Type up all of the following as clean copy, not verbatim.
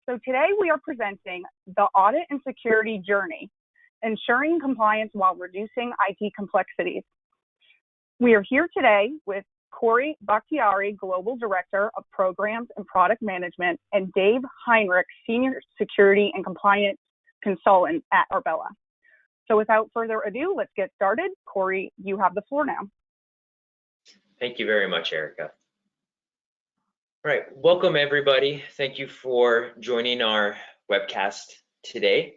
So today we are presenting the Audit and Security Journey, ensuring compliance while reducing IT complexities. We are here today with Corey Bakhtiari, Global Director of Programs and Product Management, and Dave Heinrich, Senior Security and Compliance Consultant at Arbella. So without further ado, let's get started. Corey, you have the floor now. Thank you very much, Erica. All right, welcome everybody. Thank you for joining our webcast today.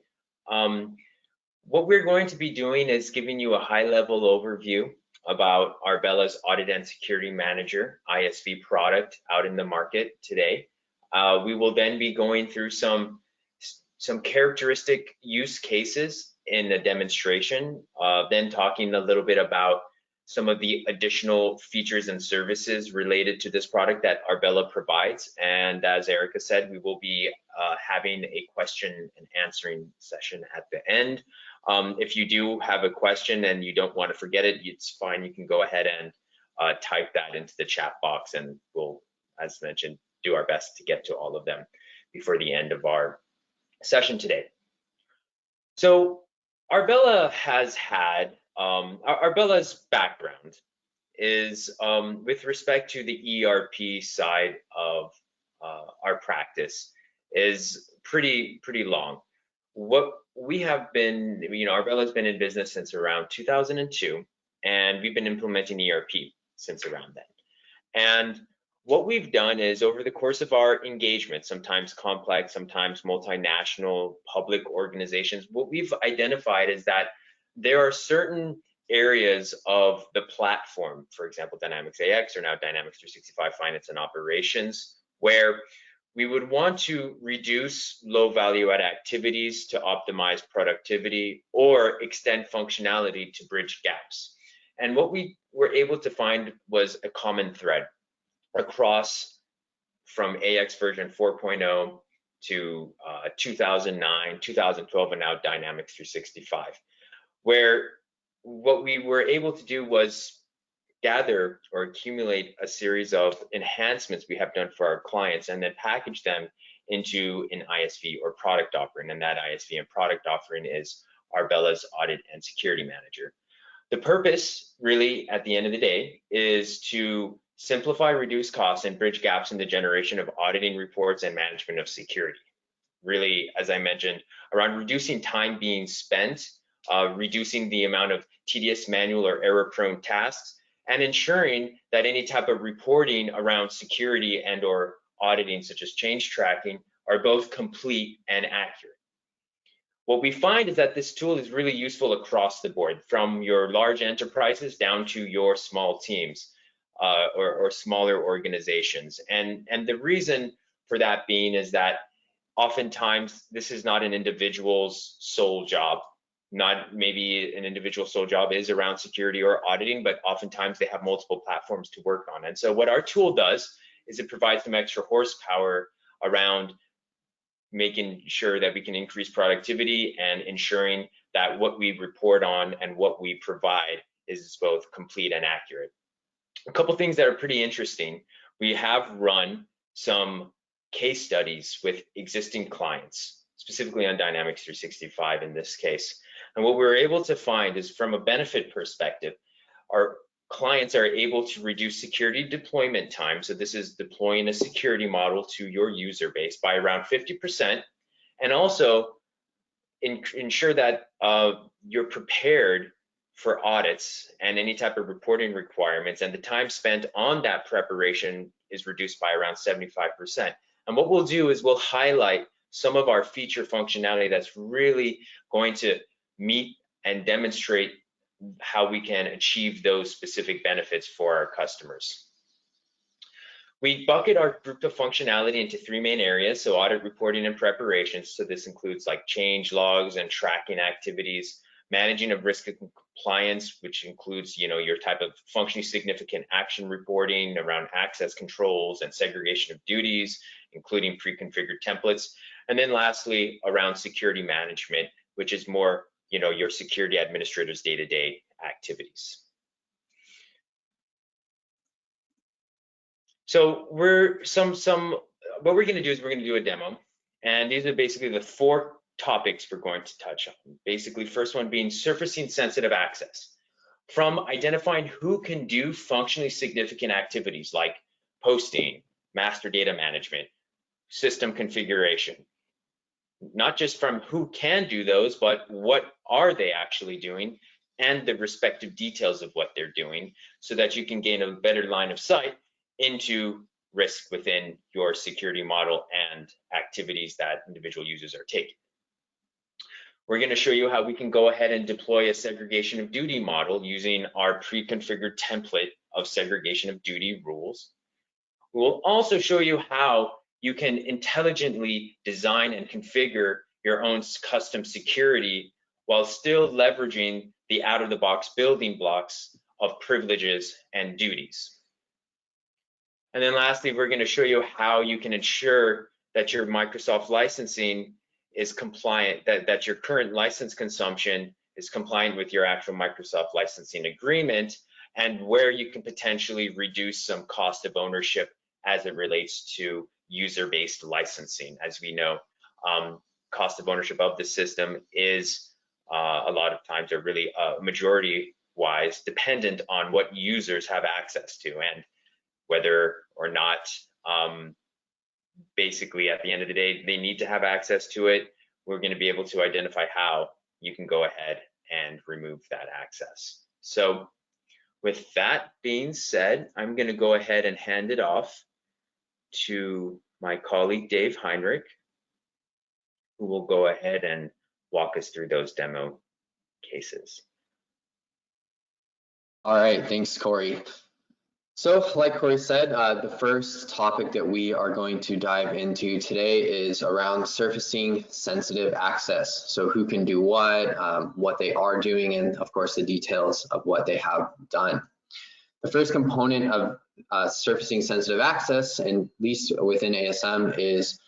What we're going to be doing is giving you a high-level overview about Arbella's Audit and Security Manager, ISV product out in the market today. We will then be going through some characteristic use cases in the demonstration, then talking a little bit about some of the additional features and services related to this product that Arbella provides. And as Erica said, we will be having a question and answering session at the end. If you do have a question and you don't want to forget it, it's fine. You can go ahead and type that into the chat box, and we'll, as mentioned, do our best to get to all of them before the end of our session today. So Arbella has had Arbella's background is with respect to the ERP side of our practice is pretty long. What we have been, Arbella's been in business since around 2002, and we've been implementing ERP since around then. And what we've done is, over the course of our engagement, sometimes complex, sometimes multinational public organizations, what we've identified is that there are certain areas of the platform, for example, Dynamics AX or now Dynamics 365 Finance and Operations, where we would want to reduce low value add activities to optimize productivity or extend functionality to bridge gaps. And what we were able to find was a common thread across from AX version 4.0 to 2009, 2012, and now Dynamics 365, where what we were able to do was gather or accumulate a series of enhancements we have done for our clients and then package them into an ISV or product offering. And that ISV and product offering is Arbella's Audit and Security Manager. The purpose, really, at the end of the day, is to simplify, reduce costs, and bridge gaps in the generation of auditing reports and management of security. Really, as I mentioned, around reducing time being spent, reducing the amount of tedious, manual, or error-prone tasks, and ensuring that any type of reporting around security and or auditing, such as change tracking, are both complete and accurate. What we find is that this tool is really useful across the board, from your large enterprises down to your small teams or smaller organizations. And the reason for that being is that oftentimes this is not an individual's sole job. Not maybe an individual sole job is around security or auditing, but oftentimes they have multiple platforms to work on. And so what our tool does is it provides some extra horsepower around making sure that we can increase productivity and ensuring that what we report on and what we provide is both complete and accurate. A couple things that are pretty interesting. We have run some case studies with existing clients, specifically on Dynamics 365 in this case. And what we're able to find is, from a benefit perspective, our clients are able to reduce security deployment time. So this is deploying a security model to your user base by around 50%, and also ensure that you're prepared for audits and any type of reporting requirements, and the time spent on that preparation is reduced by around 75%. And what we'll do is we'll highlight some of our feature functionality that's really going to meet and demonstrate how we can achieve those specific benefits for our customers. We bucket our group of functionality into three main areas, so audit, reporting, and preparation. So this includes like change logs and tracking activities, managing of risk and compliance, which includes, your type of functionally significant action reporting around access controls and segregation of duties, including pre-configured templates. And then lastly, around security management, which is more, your security administrators' day-to-day activities. So what we're going to do is we're going to do a demo, And these are basically the 4 topics we're going to touch on. Basically, first one being surfacing sensitive access. From identifying who can do functionally significant activities like posting, master data management, system configuration. Not just from who can do those, but what are they actually doing and the respective details of what they're doing, so that you can gain a better line of sight into risk within your security model and activities that individual users are taking. We're going to show you how we can go ahead and deploy a segregation of duty model using our pre-configured template of segregation of duty rules. We'll also show you how you can intelligently design and configure your own custom security while still leveraging the out-of-the-box building blocks of privileges and duties. And then lastly, we're going to show you how you can ensure that your Microsoft licensing is compliant, that your current license consumption is compliant with your actual Microsoft licensing agreement, and where you can potentially reduce some cost of ownership as it relates to user-based licensing. As we know, cost of ownership of the system is a lot of times, or really majority-wise, dependent on what users have access to and whether or not basically at the end of the day they need to have access to it. We're going to be able to identify how you can go ahead and remove that access. So with that being said, I'm going to go ahead and hand it off to my colleague Dave Heinrich, who will go ahead and walk us through those demo cases. All right, thanks, Corey. So like Corey said, the first topic that we are going to dive into today is around surfacing sensitive access. So who can do what they are doing, and of course the details of what they have done. The first component of surfacing sensitive access, at least within ASM, is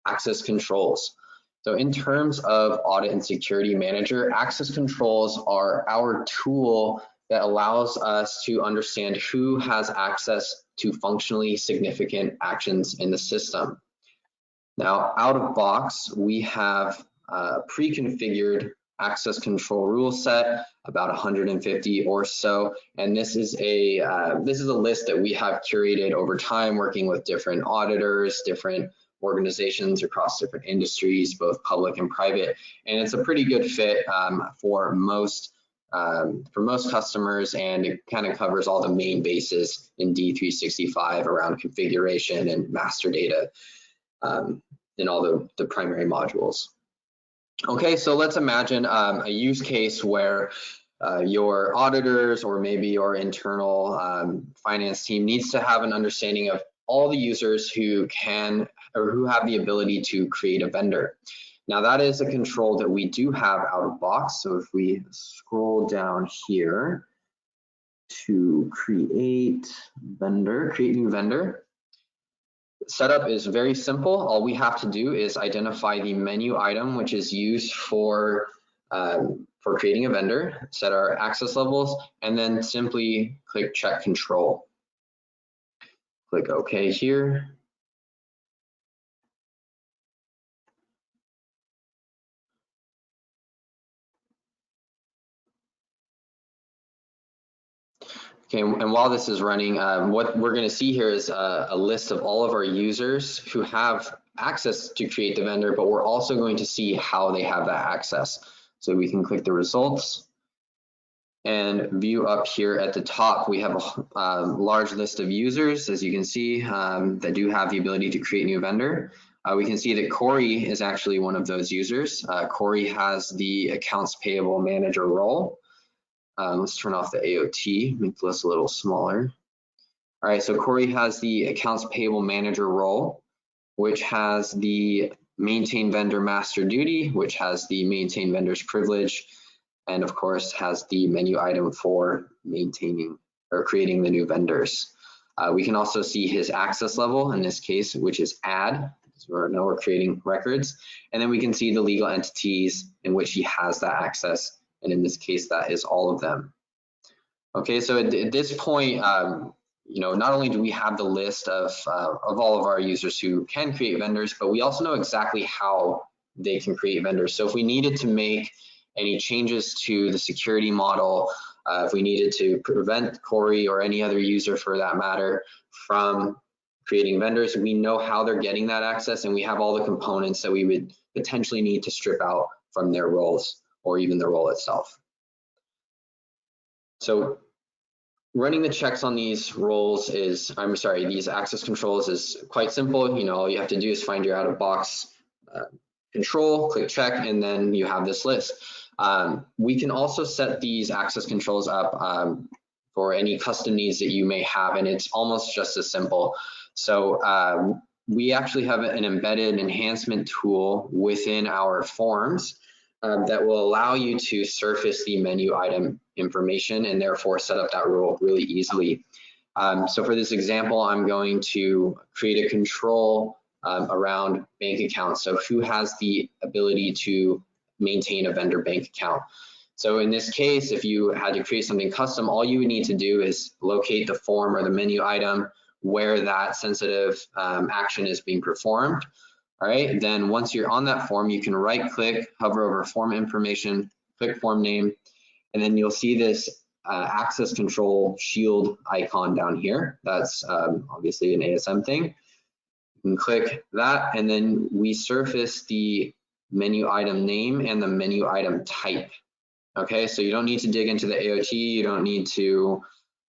access controls. So in terms of Audit and Security Manager, access controls are our tool that allows us to understand who has access to functionally significant actions in the system. Now, out of box, we have a pre-configured access control rule set, about 150 or so, and this is a list that we have curated over time, working with different auditors, different organizations across different industries, both public and private, and it's a pretty good fit for most customers, and it kind of covers all the main bases in D365 around configuration and master data in all the primary modules. Okay, so let's imagine a use case where your auditors or maybe your internal finance team needs to have an understanding of all the users who can or who have the ability to create a vendor. Now that is a control that we do have out of box. So if we scroll down here to create new vendor, setup is very simple. All we have to do is identify the menu item which is used for creating a vendor, set our access levels, and then simply click check control. Click OK here. Okay, and while this is running, what we're going to see here is a list of all of our users who have access to create the vendor, but we're also going to see how they have that access. So we can click the results and view up here at the top. We have a large list of users, as you can see, that do have the ability to create new vendor. We can see that Corey is actually one of those users. Corey has the accounts payable manager role. Let's turn off the AOT, make the list a little smaller. All right, so Corey has the accounts payable manager role, which has the maintain vendor master duty, which has the maintain vendor's privilege, and of course has the menu item for maintaining or creating the new vendors. We can also see his access level in this case, which is add, so now we're creating records, and then we can see the legal entities in which he has that access. And in this case, that is all of them. Okay, so at this point, not only do we have the list of all of our users who can create vendors, but we also know exactly how they can create vendors. So if we needed to make any changes to the security model, if we needed to prevent Corey or any other user for that matter from creating vendors, we know how they're getting that access, and we have all the components that we would potentially need to strip out from their roles or even the role itself. So running the checks on these roles is, these access controls is quite simple. All you have to do is find your out-of-box control, click check, and then you have this list. We can also set these access controls up for any custom needs that you may have, and it's almost just as simple. So we actually have an embedded enhancement tool within our forms that will allow you to surface the menu item information and therefore set up that rule really easily. So for this example, I'm going to create a control around bank accounts. So who has the ability to maintain a vendor bank account? So in this case, if you had to create something custom, all you would need to do is locate the form or the menu item where that sensitive action is being performed. All right, then once you're on that form, you can right click, hover over form information, click form name, and then you'll see this access control shield icon down here. That's obviously an ASM thing. You can click that, and then we surface the menu item name and the menu item type. Okay, so you don't need to dig into the AOT, you don't need to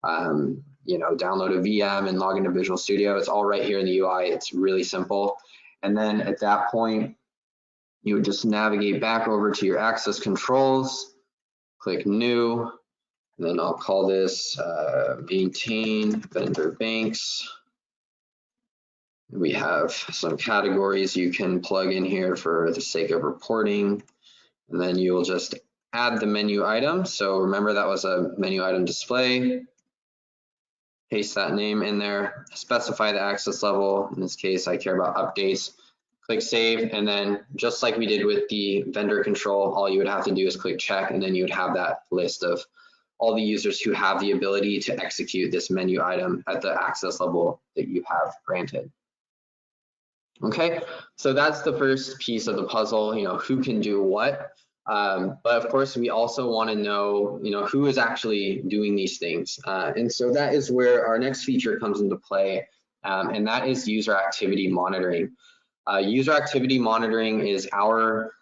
download a VM and log into Visual Studio. It's all right here in the UI. It's really simple. And then at that point, you would just navigate back over to your access controls, click new, and then I'll call this maintain vendor banks. We have some categories you can plug in here for the sake of reporting, and then you will just add the menu item. So remember that was a menu item display. Paste that name in there, specify the access level. In this case, I care about updates. Click save, and then just like we did with the vendor control, all you would have to do is click check, and then you would have that list of all the users who have the ability to execute this menu item at the access level that you have granted. Okay, so that's the first piece of the puzzle, who can do what. But of course, we also want to know, who is actually doing these things. And so that is where our next feature comes into play, and that is user activity monitoring. User activity monitoring is our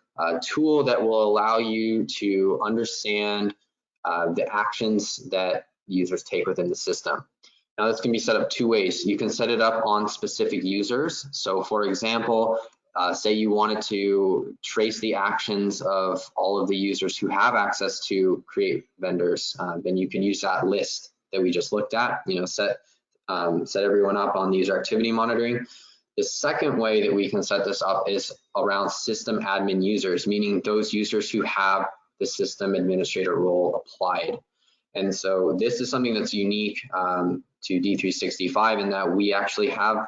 tool that will allow you to understand the actions that users take within the system. Now, this can be set up two ways. You can set it up on specific users. So for example, say you wanted to trace the actions of all of the users who have access to create vendors, then you can use that list that we just looked at, set everyone up on the user activity monitoring. The second way that we can set this up is around system admin users, meaning those users who have the system administrator role applied. And so this is something that's unique to D365 in that we actually have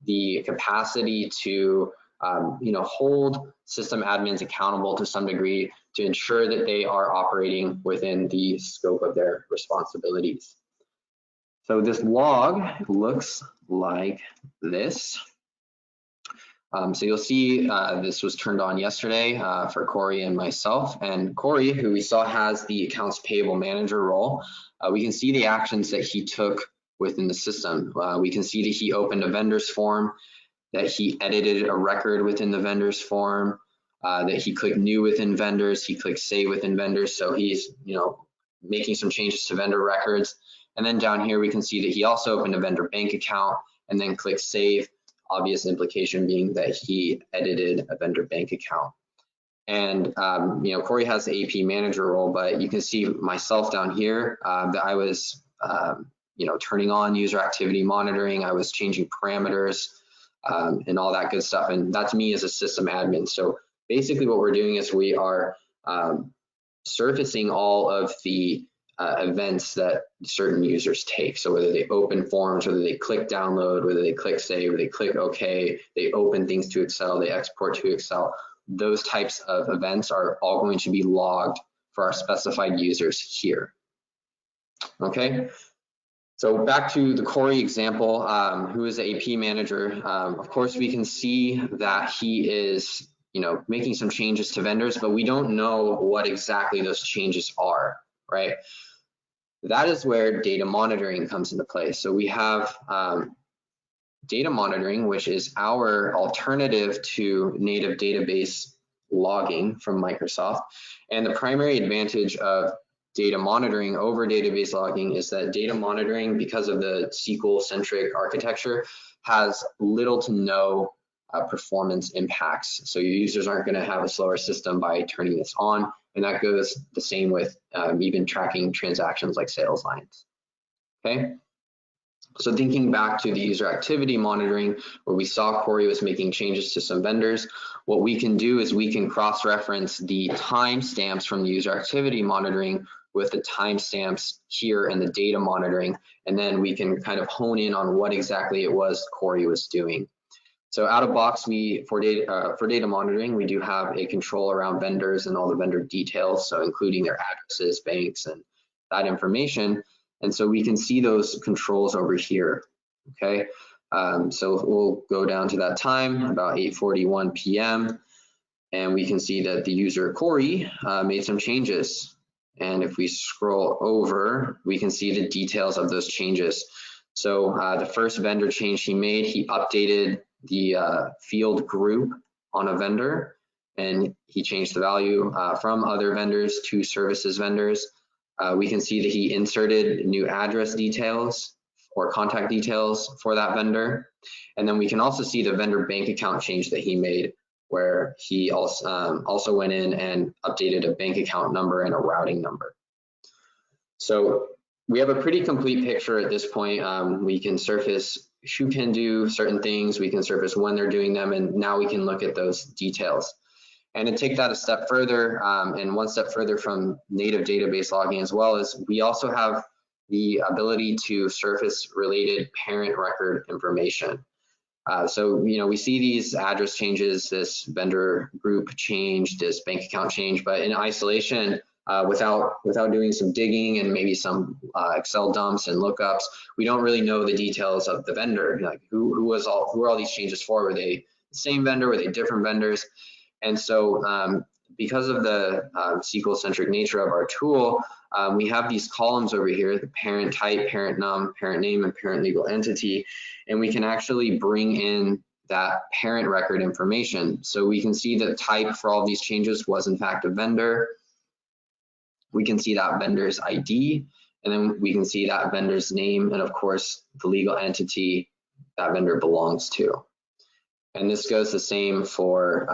the capacity to hold system admins accountable to some degree to ensure that they are operating within the scope of their responsibilities. So this log looks like this. So you'll see this was turned on yesterday for Corey and myself. And Corey, who we saw has the accounts payable manager role, we can see the actions that he took within the system. We can see that he opened a vendors form, that he edited a record within the vendors form, that he clicked new within vendors, he clicked save within vendors. So he's making some changes to vendor records. And then down here we can see that he also opened a vendor bank account and then clicked save. Obvious implication being that he edited a vendor bank account. And Corey has the AP manager role, but you can see myself down here that I was turning on user activity monitoring. I was changing parameters and all that good stuff. And that's me as a system admin. So basically what we're doing is we are surfacing all of the events that certain users take. So whether they open forms, whether they click download, whether they click save, whether they click OK, they open things to Excel, they export to Excel, those types of events are all going to be logged for our specified users here. Okay, So back to the Corey example, who is the AP manager. Of course, we can see that he is, making some changes to vendors, but we don't know what exactly those changes are, right? That is where data monitoring comes into play. So we have data monitoring, which is our alternative to native database logging from Microsoft. And the primary advantage of data monitoring over database logging is that data monitoring, because of the SQL-centric architecture, has little to no performance impacts. So your users aren't going to have a slower system by turning this on. And that goes the same with even tracking transactions like sales lines. Okay. So thinking back to the user activity monitoring, where we saw Corey was making changes to some vendors, what we can do is we can cross-reference the timestamps from the user activity monitoring with the timestamps here in the data monitoring, and then we can kind of hone in on what exactly it was Corey was doing. So out of box, for data monitoring, we do have a control around vendors and all the vendor details, so including their addresses, banks, and that information. And so we can see those controls over here, okay? So we'll go down to that time, about 8:41 p.m., and we can see that the user Corey made some changes. And if we scroll over, we can see the details of those changes. So the first vendor change he made, he updated the field group on a vendor, and he changed the value from other vendors to services vendors. We can see that he inserted new address details or contact details for that vendor. And then we can also see the vendor bank account change that he made, where he also went in and updated a bank account number and a routing number. So we have a pretty complete picture at this point. We can surface who can do certain things, we can surface when they're doing them, and now we can look at those details. And to take that a step further, and one step further from native database logging as well, is we also have the ability to surface related parent record information. So, we see these address changes, this vendor group change, this bank account change, but in isolation, without doing some digging and maybe some Excel dumps and lookups, we don't really know the details of the vendor. Like who are all these changes for? Were they the same vendor? Were they different vendors? And so because of the SQL-centric nature of our tool, we have these columns over here, the parent type, parent num, parent name, and parent legal entity, and we can actually bring in that parent record information. So we can see that type for all these changes was in fact a vendor. We can see that vendor's ID, and then we can see that vendor's name, and of course, the legal entity that vendor belongs to. And this goes the same for,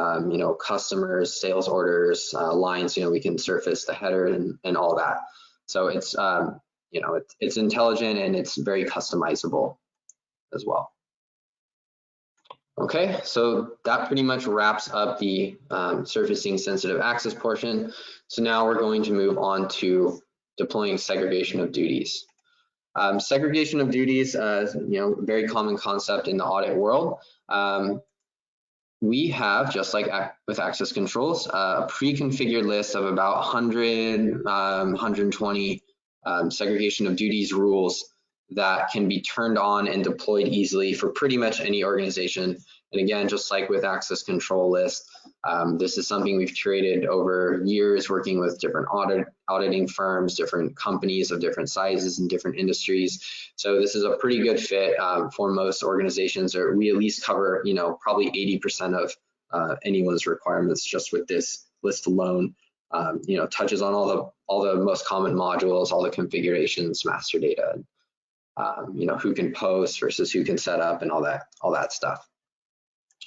customers, sales orders, lines, we can surface the header and all that. So it's, it's intelligent and it's very customizable as well. Okay, so that pretty much wraps up the surfacing sensitive access portion. So now we're going to move on to deploying segregation of duties. Segregation of duties, very common concept in the audit world. We have, just like with access controls, a pre-configured list of about 100, 120 segregation of duties rules that can be turned on and deployed easily for pretty much any organization. And again, just like with access control list, this is something we've curated over years working with different auditing firms, different companies of different sizes and different industries. So this is a pretty good fit for most organizations, or we at least cover, probably 80% of anyone's requirements just with this list alone. Touches on all the most common modules, all the configurations, master data, who can post versus who can set up and all that stuff.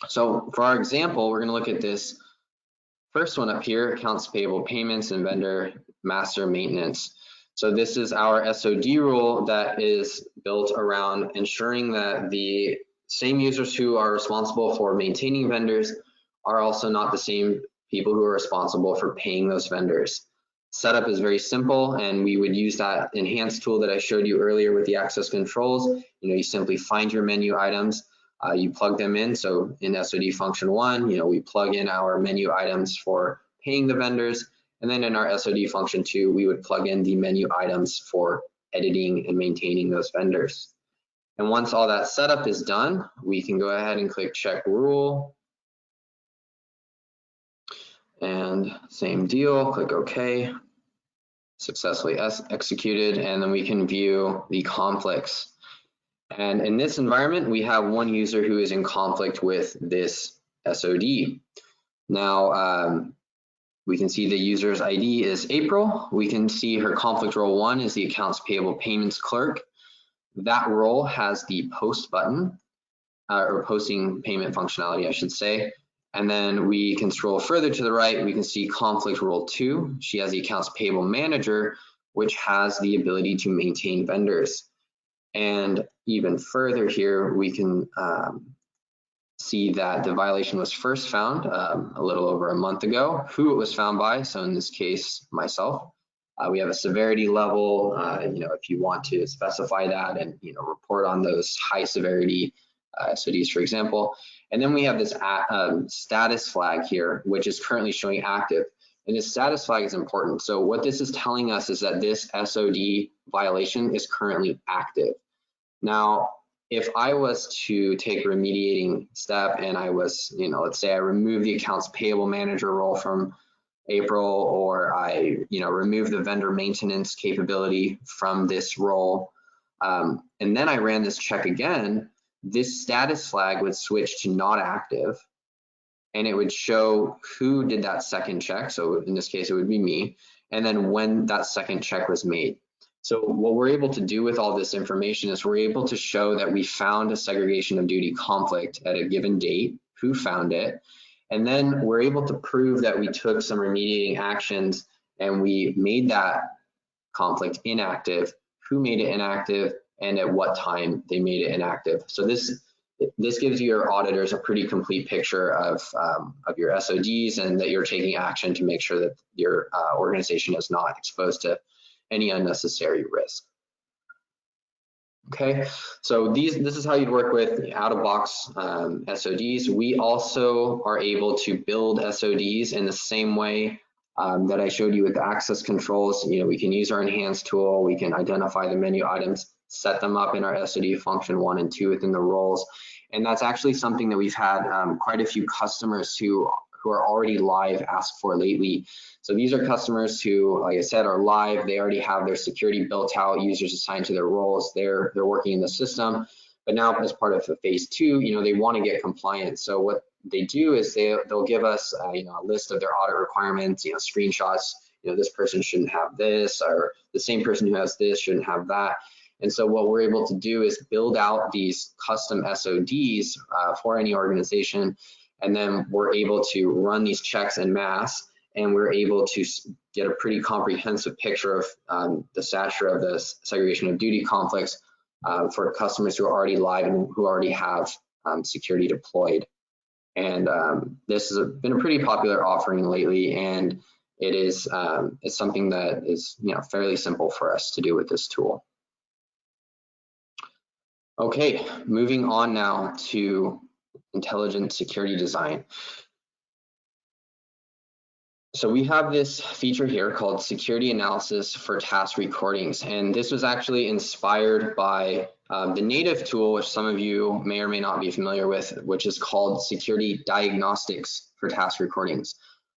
So for our example, we're going to look at this first one up here, accounts payable payments and vendor master maintenance. So this is our SOD rule that is built around ensuring that the same users who are responsible for maintaining vendors are also not the same people who are responsible for paying those vendors. Setup is very simple, and we would use that enhanced tool that I showed you earlier with the access controls. You simply find your menu items, you plug them in. So in SOD function 1, we plug in our menu items for paying the vendors, and then in our SOD function 2, we would plug in the menu items for editing and maintaining those vendors. And once all that setup is done, we can go ahead and click check rule. And same deal, click OK. Successfully executed, and then we can view the conflicts. And in this environment, we have one user who is in conflict with this SOD. Now, we can see the user's ID is April. We can see her conflict role 1 is the accounts payable payments clerk. That role has the post button, or posting payment functionality, I should say. And then we can scroll further to the right, we can see conflict role 2. She has the accounts payable manager, which has the ability to maintain vendors. And even further here, we can see that the violation was first found a little over a month ago, who it was found by, so in this case, myself. We have a severity level, if you want to specify that and report on those high severity SODs, for example. And then we have this status flag here, which is currently showing active. And this status flag is important. So what this is telling us is that this SOD violation is currently active. Now, if I was to take a remediating step and I was, let's say I remove the accounts payable manager role from April, or I, remove the vendor maintenance capability from this role, and then I ran this check again, this status flag would switch to not active, and it would show who did that second check. So in this case, it would be me, and then when that second check was made. So what we're able to do with all this information is we're able to show that we found a segregation of duty conflict at a given date, who found it, and then we're able to prove that we took some remediating actions and we made that conflict inactive, who made it inactive, and at what time they made it inactive. So this gives your auditors a pretty complete picture of your SODs, and that you're taking action to make sure that your organization is not exposed to any unnecessary risk. Okay, so this is how you'd work with out-of-box SODs. We also are able to build SODs in the same way that I showed you with the access controls. We can use our enhance tool, we can identify the menu items, set them up in our SOD function 1 and 2 within the roles. And that's actually something that we've had quite a few customers who are already live ask for lately. So these are customers who, like I said, are live. They already have their security built out, users assigned to their roles. They're working in the system. But now, as part of the phase 2, they want to get compliant. So what they do is they'll give us a list of their audit requirements, screenshots. This person shouldn't have this, or the same person who has this shouldn't have that. And so what we're able to do is build out these custom SODs for any organization. And then we're able to run these checks en masse, and we're able to get a pretty comprehensive picture of the stature of the segregation of duty conflicts for customers who are already live and who already have security deployed. And this has been a pretty popular offering lately, and it's something that is fairly simple for us to do with this tool. Okay, moving on now to intelligent security design. So we have this feature here called security analysis for task recordings, and this was actually inspired by the native tool, which some of you may or may not be familiar with, which is called security diagnostics for task recordings.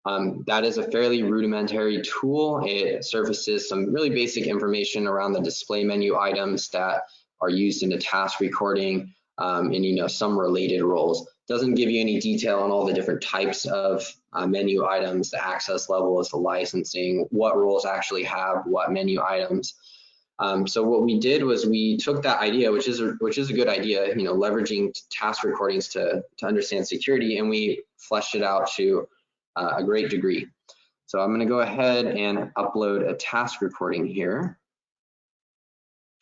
That is a fairly rudimentary tool. It surfaces some really basic information around the display menu items that are used in the task recording, and some related roles. Doesn't give you any detail on all the different types of menu items, the access levels, the licensing, what roles actually have what menu items. So what we did was we took that idea, which is a good idea, leveraging task recordings to understand security, and we fleshed it out to a great degree. So I'm going to go ahead and upload a task recording here,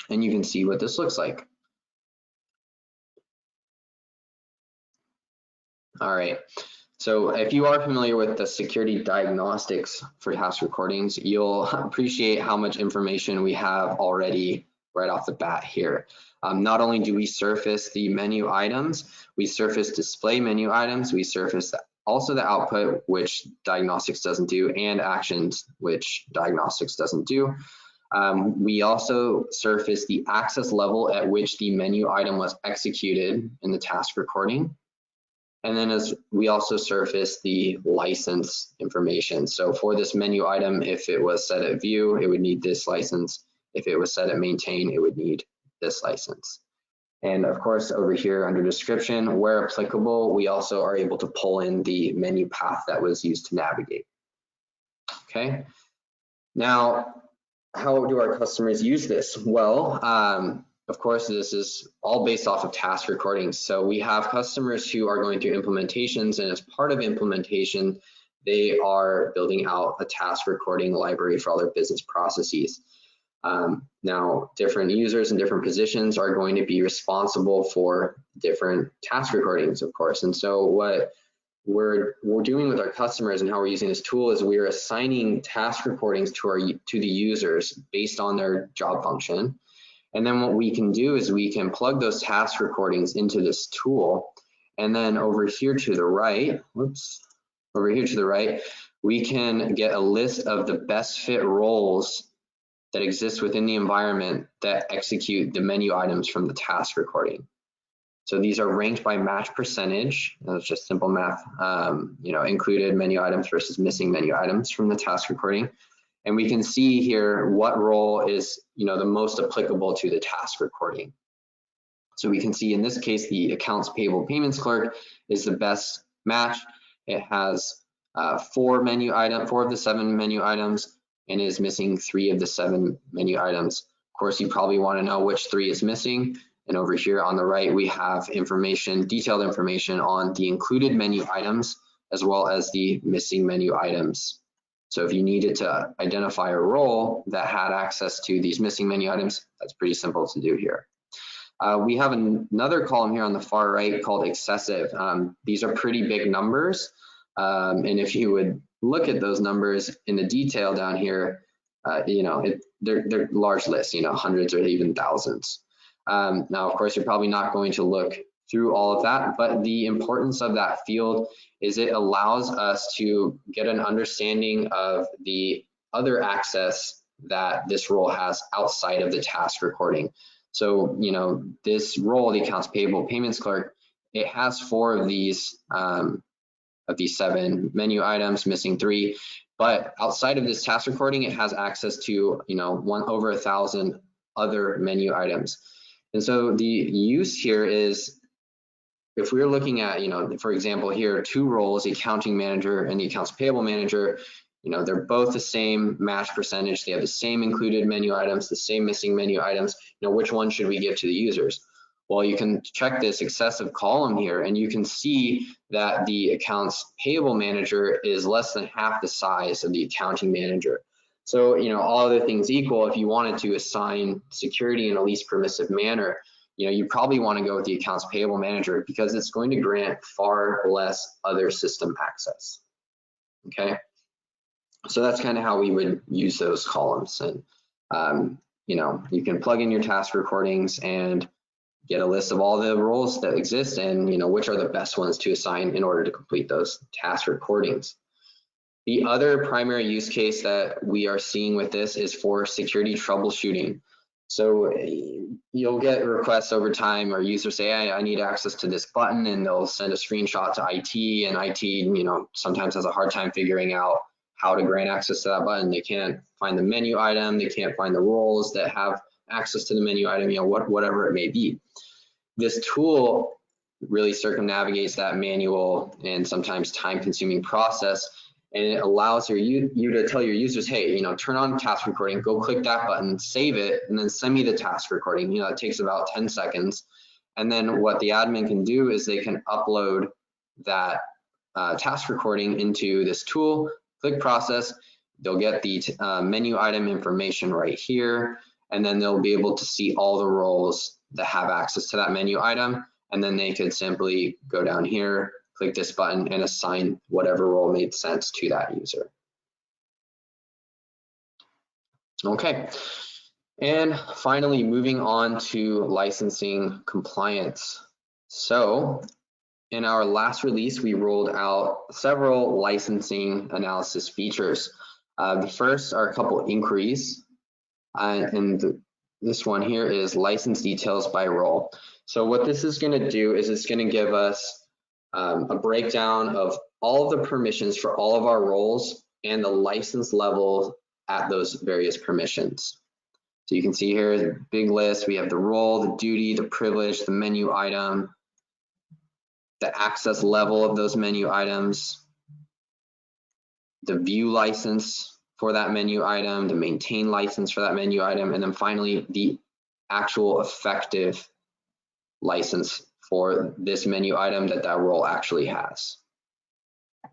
and you can see what this looks like. All right, so if you are familiar with the security diagnostics for task recordings, you'll appreciate how much information we have already right off the bat here. Not only do we surface the menu items, we surface display menu items, we surface also the output, which diagnostics doesn't do, and actions, which diagnostics doesn't do. We also surface the access level at which the menu item was executed in the task recording. And then as we also surface the license information. So for this menu item, if it was set at view, it would need this license. If it was set at maintain, it would need this license. And of course, over here under description, where applicable, we also are able to pull in the menu path that was used to navigate. Okay. Now, how do our customers use this? Well, of course, this is all based off of task recordings. So we have customers who are going through implementations, and as part of implementation, they are building out a task recording library for all their business processes. Now, different users and different positions are going to be responsible for different task recordings, of course. And so what we're doing with our customers and how we're using this tool is we're assigning task recordings to the users based on their job function. And then what we can do is we can plug those task recordings into this tool. And then over here to the right, we can get a list of the best fit roles that exist within the environment that execute the menu items from the task recording. So these are ranked by match percentage. That's just simple math, included menu items versus missing menu items from the task recording. And we can see here what role is, the most applicable to the task recording. So we can see in this case, the accounts payable payments clerk is the best match. It has 4 of the 7 menu items, and is missing 3 of the 7 menu items. Of course, you probably want to know which 3 is missing. And over here on the right, we have detailed information on the included menu items, as well as the missing menu items. So if you needed to identify a role that had access to these missing menu items, that's pretty simple to do here. We have another column here on the far right called excessive. These are pretty big numbers. And if you would look at those numbers in the detail down here, they're large lists, hundreds or even thousands. Now, of course, you're probably not going to look through all of that, but the importance of that field is it allows us to get an understanding of the other access that this role has outside of the task recording. So, this role, the accounts payable payments clerk, it has 4 of these 7 menu items, missing 3. But outside of this task recording, it has access to, over 1,000 other menu items. And so the use here is, if we're looking at, for example, here, 2 roles, the accounting manager and the accounts payable manager, they're both the same match percentage. They have the same included menu items, the same missing menu items. Which one should we give to the users? Well, you can check this excessive column here, and you can see that the accounts payable manager is less than half the size of the accounting manager. So, all other things equal, if you wanted to assign security in a least permissive manner, you probably want to go with the accounts payable manager because it's going to grant far less other system access. Okay, so that's kind of how we would use those columns. And you can plug in your task recordings and get a list of all the roles that exist and which are the best ones to assign in order to complete those task recordings. The other primary use case that we are seeing with this is for security troubleshooting. So you'll get requests over time, or users say, hey, I need access to this button, and they'll send a screenshot to IT, and IT sometimes has a hard time figuring out how to grant access to that button. They can't find the menu item, they can't find the roles that have access to the menu item, whatever it may be. This tool really circumnavigates that manual and sometimes time-consuming process, and it allows you to tell your users, hey, turn on task recording, go click that button, save it, and then send me the task recording. It takes about 10 seconds. And then what the admin can do is they can upload that task recording into this tool, click process, they'll get the menu item information right here, and then they'll be able to see all the roles that have access to that menu item, and then they could simply go down here, click this button, and assign whatever role made sense to that user. Okay, and finally, moving on to licensing compliance. So in our last release, we rolled out several licensing analysis features. The first are a couple inquiries. This one here is license details by role. So what this is going to do is it's going to give us a breakdown of all of the permissions for all of our roles and the license level at those various permissions. So you can see here is a big list. We have the role, the duty, the privilege, the menu item, the access level of those menu items, the view license for that menu item, the maintain license for that menu item, and then finally the actual effective license for this menu item that role actually has.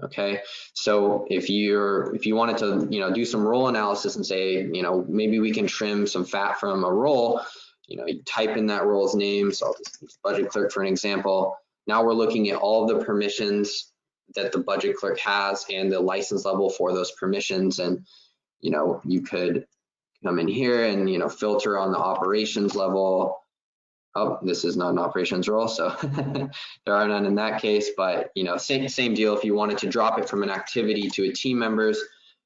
Okay, so if you wanted to do some role analysis and say maybe we can trim some fat from a role, you type in that role's name. So I'll just use budget clerk for an example. Now we're looking at all the permissions that the budget clerk has and the license level for those permissions, and you could come in here and filter on the operations level. Oh, this is not an operations role, so there are none in that case, but same deal. If you wanted to drop it from an activity to a team members,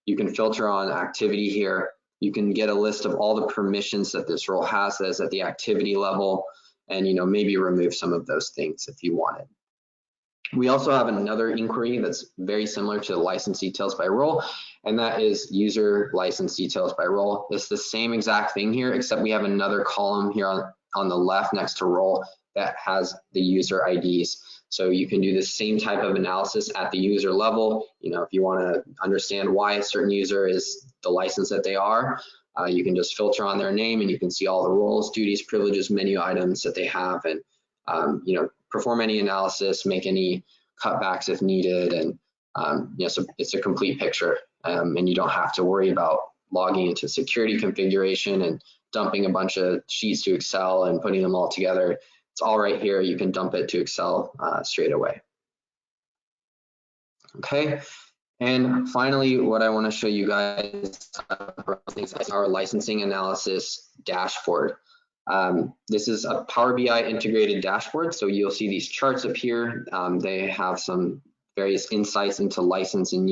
you can filter on activity here. You can get a list of all the permissions that this role has that is at the activity level, and maybe remove some of those things if you wanted. We also have another inquiry that's very similar to the license details by role, and that is user license details by role. It's the same exact thing here, except we have another column here on the left next to role that has the user IDs. So you can do the same type of analysis at the user level. If you want to understand why a certain user is the license that they are, you can just filter on their name and you can see all the roles, duties, privileges, menu items that they have, and perform any analysis, make any cutbacks if needed, and so it's a complete picture, and you don't have to worry about logging into security configuration and dumping a bunch of sheets to Excel and putting them all together. It's all right here. You can dump it to Excel straight away. Okay, and finally, what I want to show you guys is our licensing analysis dashboard. This is a Power BI integrated dashboard, so you'll see these charts up here. They have some various insights into license and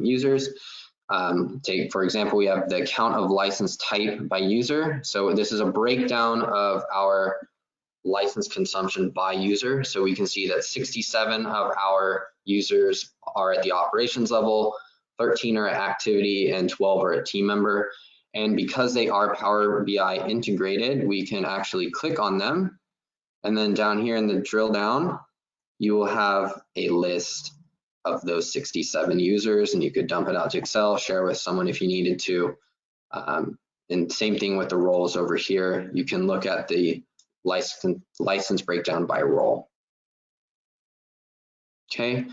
users. Take, for example, we have the count of license type by user. So this is a breakdown of our license consumption by user. So we can see that 67 of our users are at the operations level, 13 are at activity, and 12 are at team member. And because they are Power BI integrated, we can actually click on them. And then down here in the drill down, you will have a list of those 67 users, and you could dump it out to Excel, share with someone if you needed to. And same thing with the roles over here. You can look at the license breakdown by role. Okay.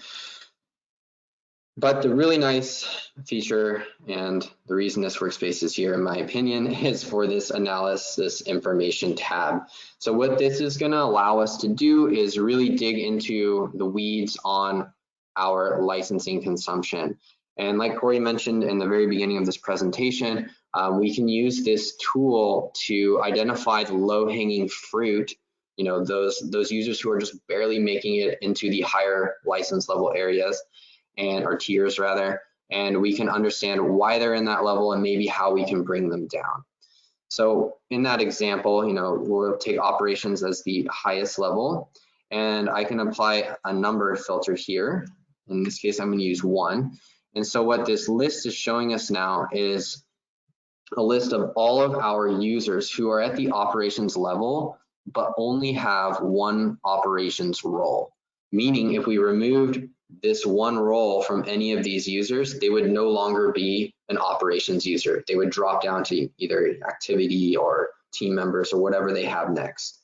But the really nice feature, and the reason this workspace is here, in my opinion, is for this analysis information tab. So what this is going to allow us to do is really dig into the weeds on our licensing consumption. And like Corey mentioned in the very beginning of this presentation, we can use this tool to identify the low-hanging fruit, those users who are just barely making it into the higher license level areas, or tiers rather, and we can understand why they're in that level and maybe how we can bring them down. So in that example, we'll take operations as the highest level, and I can apply a number filter here. In this case, I'm going to use 1. And so what this list is showing us now is a list of all of our users who are at the operations level, but only have one operations role. Meaning if we removed this one role from any of these users, they would no longer be an operations user. They would drop down to either activity or team members or whatever they have next.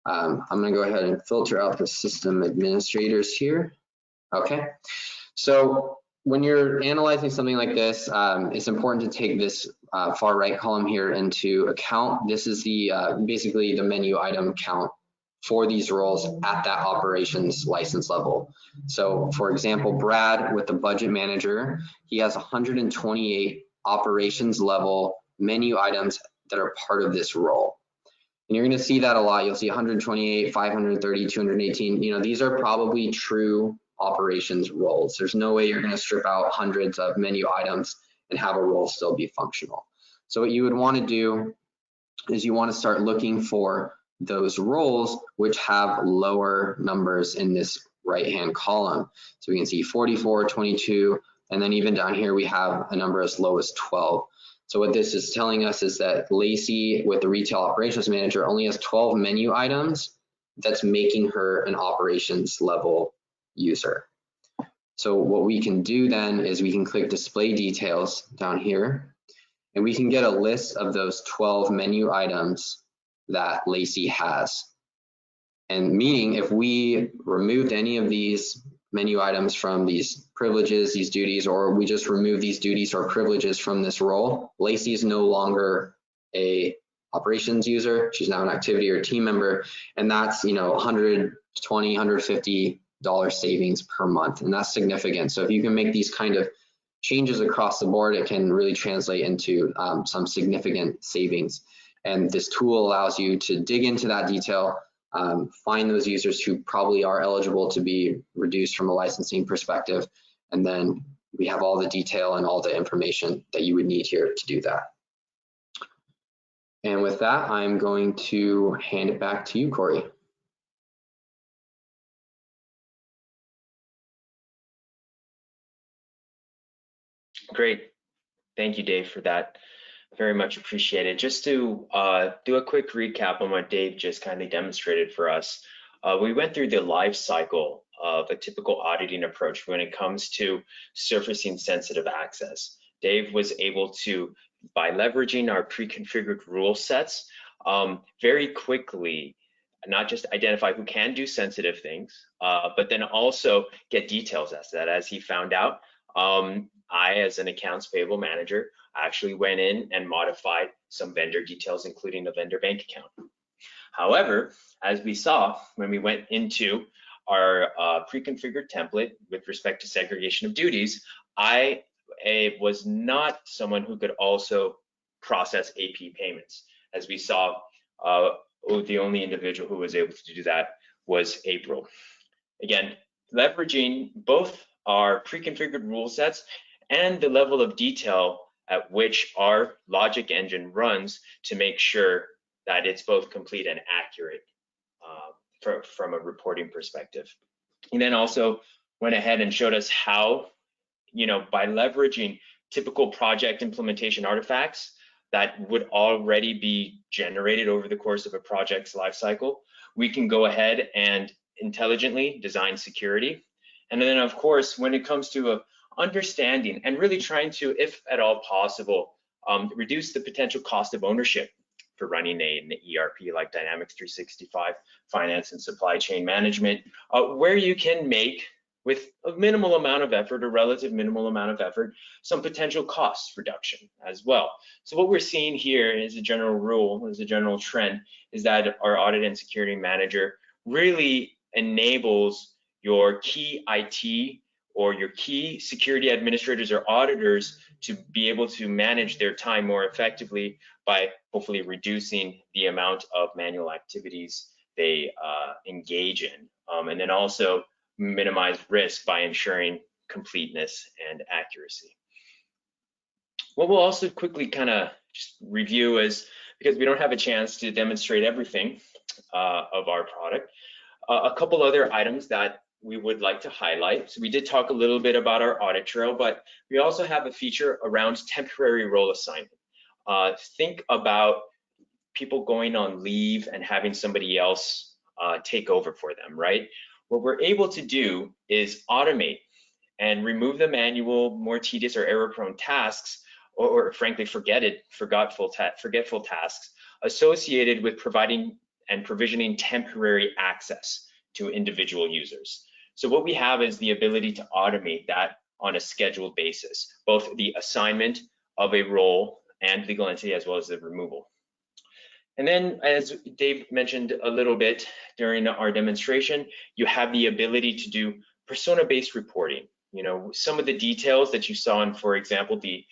I'm going to go ahead and filter out the system administrators here. Okay, so when you're analyzing something like this, it's important to take this far right column here into account. This is the basically the menu item count for these roles at that operations license level. So for example, Brad with the budget manager, he has 128 operations level menu items that are part of this role. And you're going to see that a lot. You'll see 128, 530, 218. These are probably true operations roles. There's no way you're going to strip out hundreds of menu items and have a role still be functional. So what you would want to do is you want to start looking for those roles which have lower numbers in this right-hand column. So we can see 44, 22, and then even down here we have a number as low as 12. So what this is telling us is that Lacey, with the retail operations manager, only has 12 menu items. That's making her an operations level user. So what we can do then is we can click display details down here, and we can get a list of those 12 menu items that Lacey has. And meaning if we removed any of these menu items from these privileges, these duties, or we just remove these duties or privileges from this role, Lacey is no longer a operations user. She's now an activity or team member, and that's, you know, $120, $150 savings per month, and that's significant. So if you can make these kind of changes across the board, it can really translate into some significant savings. And this tool allows you to dig into that detail, find those users who probably are eligible to be reduced from a licensing perspective, and then we have all the detail and all the information that you would need here to do that. And with that, I'm going to hand it back to you, Corey. Great. Thank you, Dave, for that. Very much appreciated. Just to do a quick recap on what Dave just kindly demonstrated for us. We went through the life cycle of a typical auditing approach when it comes to surfacing sensitive access. Dave was able to, by leveraging our pre-configured rule sets, very quickly not just identify who can do sensitive things, but then also get details as to that. As he found out, I, as an accounts payable manager, actually went in and modified some vendor details, including a vendor bank account. However, as we saw when we went into our pre-configured template with respect to segregation of duties, I was not someone who could also process AP payments. As we saw, the only individual who was able to do that was April. Again, leveraging both our pre-configured rule sets and the level of detail at which our logic engine runs to make sure that it's both complete and accurate from a reporting perspective. And then also went ahead and showed us how, you know, by leveraging typical project implementation artifacts that would already be generated over the course of a project's lifecycle, we can go ahead and intelligently design security. And then, of course, when it comes to understanding and really trying to, if at all possible, reduce the potential cost of ownership for running an ERP like Dynamics 365 Finance and Supply Chain Management, where you can make, with a minimal amount of effort, a relative minimal amount of effort, some potential cost reduction as well. So what we're seeing here is a general rule, is a general trend, is that our audit and security manager really enables your key IT or your key security administrators or auditors to be able to manage their time more effectively by hopefully reducing the amount of manual activities they engage in, and then also minimize risk by ensuring completeness and accuracy. What we'll also quickly kind of just review is, because we don't have a chance to demonstrate everything of our product, a couple other items that we would like to highlight. So we did talk a little bit about our audit trail, but we also have a feature around temporary role assignment. Think about people going on leave and having somebody else take over for them, right? What we're able to do is automate and remove the manual, more tedious or error-prone tasks, or frankly, forgetful tasks associated with providing and provisioning temporary access to individual users. So what we have is the ability to automate that on a scheduled basis, both the assignment of a role and legal entity, as well as the removal. And then, as Dave mentioned a little bit during our demonstration, you have the ability to do persona-based reporting. You know, some of the details that you saw in, for example, the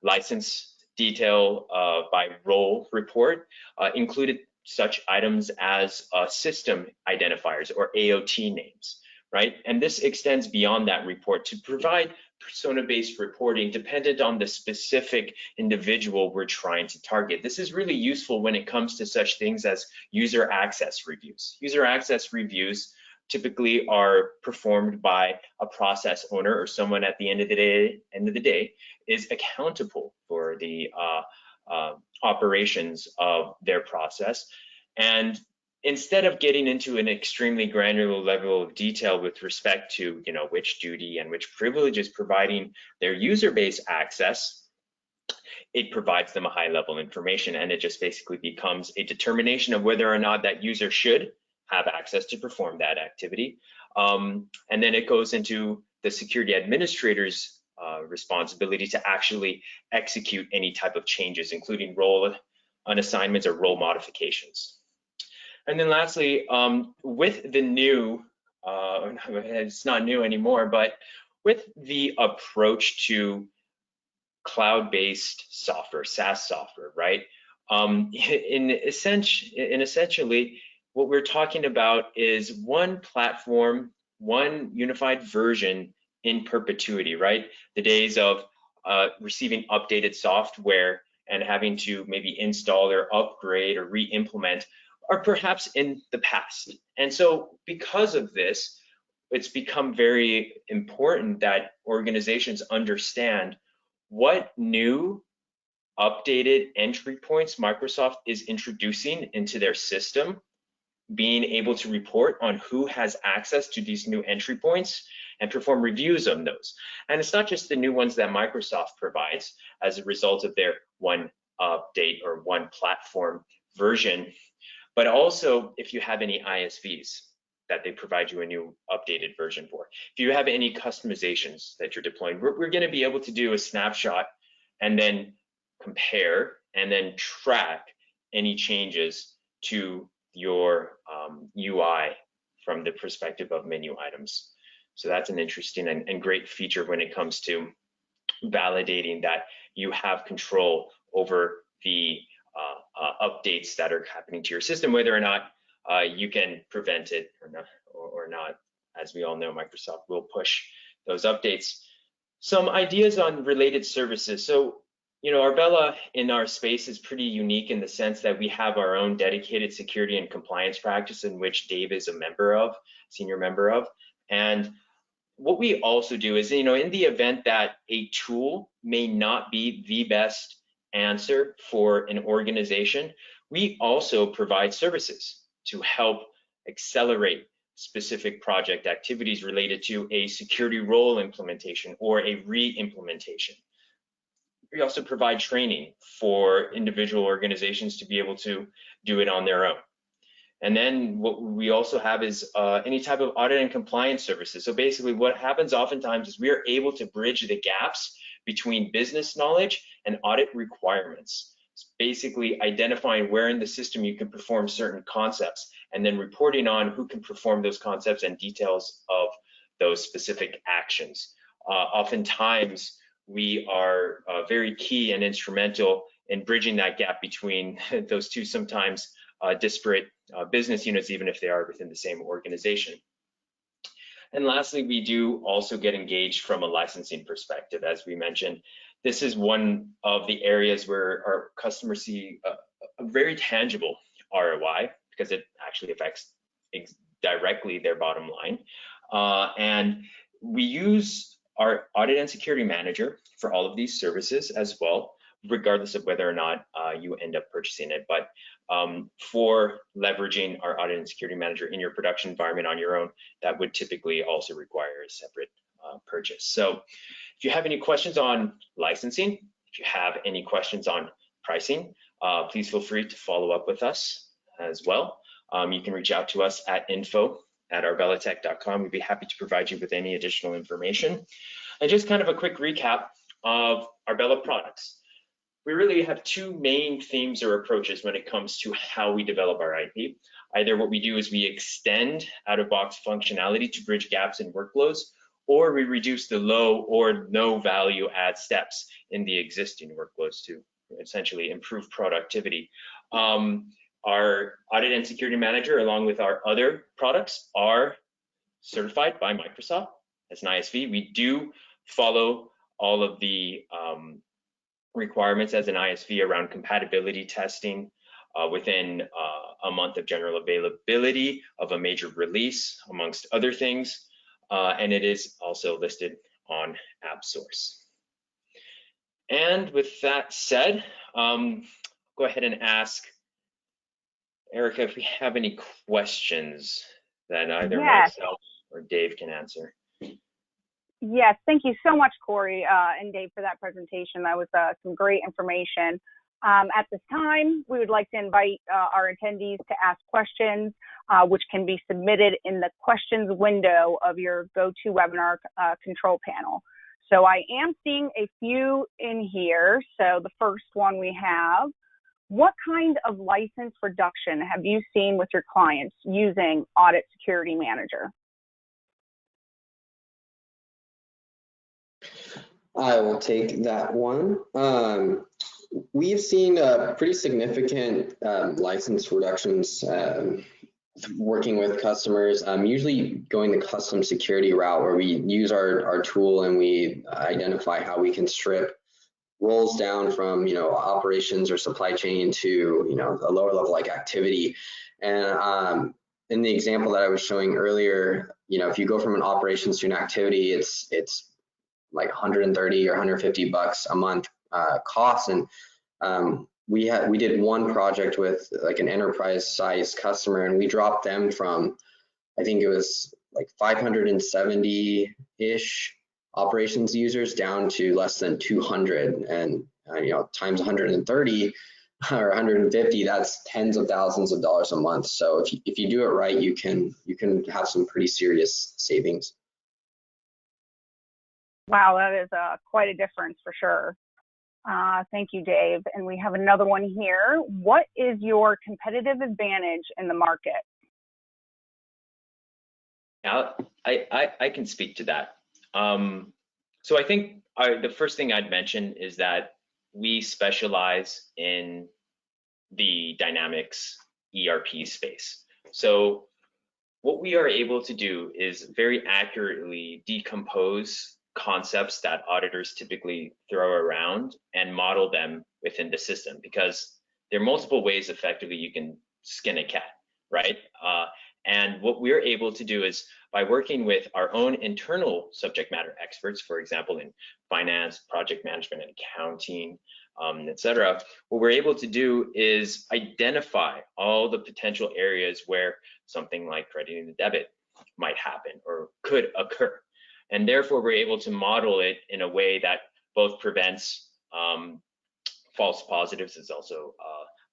license detail by role report included such items as system identifiers or AOT names, right? And this extends beyond that report to provide persona-based reporting dependent on the specific individual we're trying to target. This is really useful when it comes to such things as user access reviews. User access reviews typically are performed by a process owner or someone at the end of the day is accountable for the operations of their process. And instead of getting into an extremely granular level of detail with respect to, which duty and which privilege is providing their user base access, it provides them a high level information, and it just basically becomes a determination of whether or not that user should have access to perform that activity. And then it goes into the security administrator's responsibility to actually execute any type of changes, including role unassignments or role modifications. And then lastly, with the new, it's not new anymore, but with the approach to cloud-based software, SaaS software, right? Essentially, what we're talking about is one platform, one unified version in perpetuity, right? The days of receiving updated software and having to maybe install or upgrade or re-implement are perhaps in the past. And so because of this, it's become very important that organizations understand what new updated entry points Microsoft is introducing into their system, being able to report on who has access to these new entry points and perform reviews on those. And it's not just the new ones that Microsoft provides as a result of their one update or one platform version, but also if you have any ISVs that they provide you a new updated version for. If you have any customizations that you're deploying, we're going to be able to do a snapshot and then compare and then track any changes to your UI from the perspective of menu items. So that's an interesting and great feature when it comes to validating that you have control over the updates that are happening to your system, whether or not you can prevent it or not. As we all know, Microsoft will push those updates. Some ideas on related services. So, Arbella in our space is pretty unique in the sense that we have our own dedicated security and compliance practice in which Dave is a senior member of. And what we also do is, in the event that a tool may not be the best answer for an organization, we also provide services to help accelerate specific project activities related to a security role implementation or a re-implementation. We also provide training for individual organizations to be able to do it on their own. And then what we also have is any type of audit and compliance services. So basically what happens oftentimes is we are able to bridge the gaps between business knowledge and audit requirements. It's basically identifying where in the system you can perform certain concepts and then reporting on who can perform those concepts and details of those specific actions. Oftentimes, we are very key and instrumental in bridging that gap between those two sometimes disparate business units, even if they are within the same organization. And lastly, we do also get engaged from a licensing perspective. As we mentioned, this is one of the areas where our customers see a very tangible ROI because it actually affects directly their bottom line. And we use our Audit and Security Manager for all of these services as well, regardless of whether or not you end up purchasing it. But for leveraging our Audit and Security Manager in your production environment on your own, that would typically also require a separate purchase. So if you have any questions on licensing, if you have any questions on pricing, please feel free to follow up with us as well. You can reach out to us at info@arbellatech.com. We'd be happy to provide you with any additional information. And just kind of a quick recap of Arbella products. We really have two main themes or approaches when it comes to how we develop our IP. Either what we do is we extend out-of-box functionality to bridge gaps in workflows, or we reduce the low or no value add steps in the existing workflows to essentially improve productivity. Our Audit and Security Manager, along with our other products, are certified by Microsoft as an ISV. We do follow all of the requirements as an ISV around compatibility testing within a month of general availability of a major release, amongst other things. And it is also listed on AppSource. And with that said, go ahead and ask Erica if we have any questions that either myself or Dave can answer. Yes, thank you so much, Corey and Dave, for that presentation. That was some great information. At this time, we would like to invite our attendees to ask questions, which can be submitted in the questions window of your GoToWebinar control panel. So I am seeing a few in here. So the first one we have, what kind of license reduction have you seen with your clients using Audit Security Manager? I will take that one. We've seen pretty significant license reductions working with customers, usually going the custom security route where we use our tool and we identify how we can strip roles down from, operations or supply chain to, a lower level like activity. And in the example that I was showing earlier, if you go from an operations to an activity, it's like 130 or 150 bucks a month cost. And we did one project with like an enterprise size customer, and we dropped them from, I think it was like 570-ish operations users down to less than 200, and times 130 or 150, that's tens of thousands of dollars a month. So if you do it right, you can have some pretty serious savings. Wow, that is quite a difference for sure. Thank you, Dave. And we have another one here. What is your competitive advantage in the market? Now, I can speak to that. So I think the first thing I'd mention is that we specialize in the Dynamics ERP space. So what we are able to do is very accurately decompose concepts that auditors typically throw around and model them within the system, because there are multiple ways effectively you can skin a cat, right? And what we're able to do is by working with our own internal subject matter experts, for example, in finance, project management, and accounting, et cetera, what we're able to do is identify all the potential areas where something like crediting the debit might happen or could occur. And therefore, we're able to model it in a way that both prevents false positives as also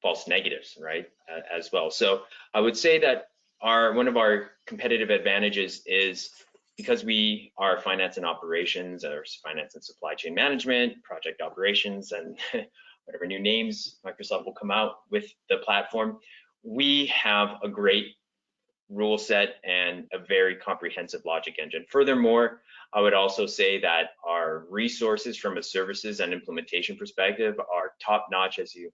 false negatives, right, as well. So I would say that one of our competitive advantages is because we are finance and operations, or finance and supply chain management, project operations, and whatever new names Microsoft will come out with the platform, we have a great rule set and a very comprehensive logic engine. Furthermore, I would also say that our resources from a services and implementation perspective are top notch, as you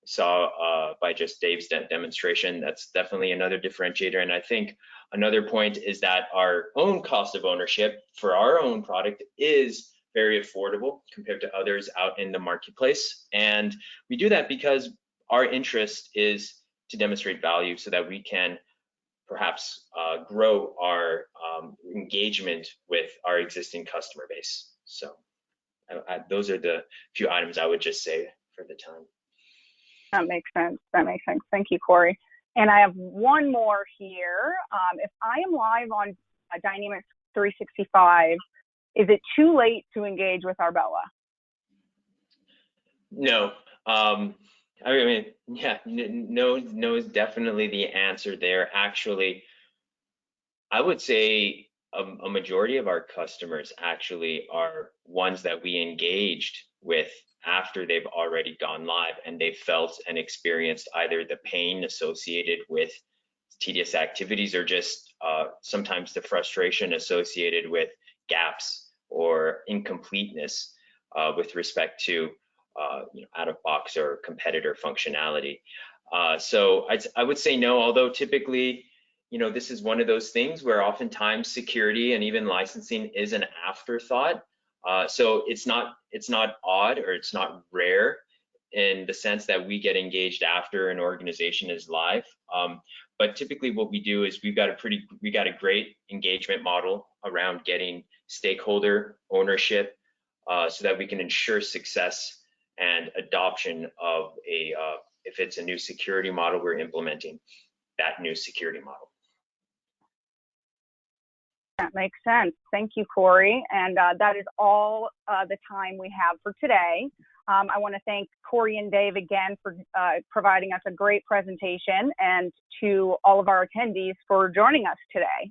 saw by just Dave's demonstration. That's definitely another differentiator. And I think another point is that our own cost of ownership for our own product is very affordable compared to others out in the marketplace. And we do that because our interest is to demonstrate value so that we can perhaps grow our engagement with our existing customer base. So those are the few items I would just say for the time. That makes sense. That makes sense. Thank you, Corey. And I have one more here. If I am live on Dynamics 365, is it too late to engage with Arbella? No. I mean, yeah, no is definitely the answer there. Actually, I would say a majority of our customers actually are ones that we engaged with after they've already gone live and they've felt and experienced either the pain associated with tedious activities or just sometimes the frustration associated with gaps or incompleteness with respect to out of box or competitor functionality. So I would say no, although typically, this is one of those things where oftentimes security and even licensing is an afterthought. So it's not odd, or it's not rare in the sense that we get engaged after an organization is live. But typically what we do is we got a great engagement model around getting stakeholder ownership, so that we can ensure success and adoption of if it's a new security model, we're implementing that new security model. That makes sense. Thank you, Corey. And that is all the time we have for today. I want to thank Corey and Dave again for providing us a great presentation, and to all of our attendees for joining us today.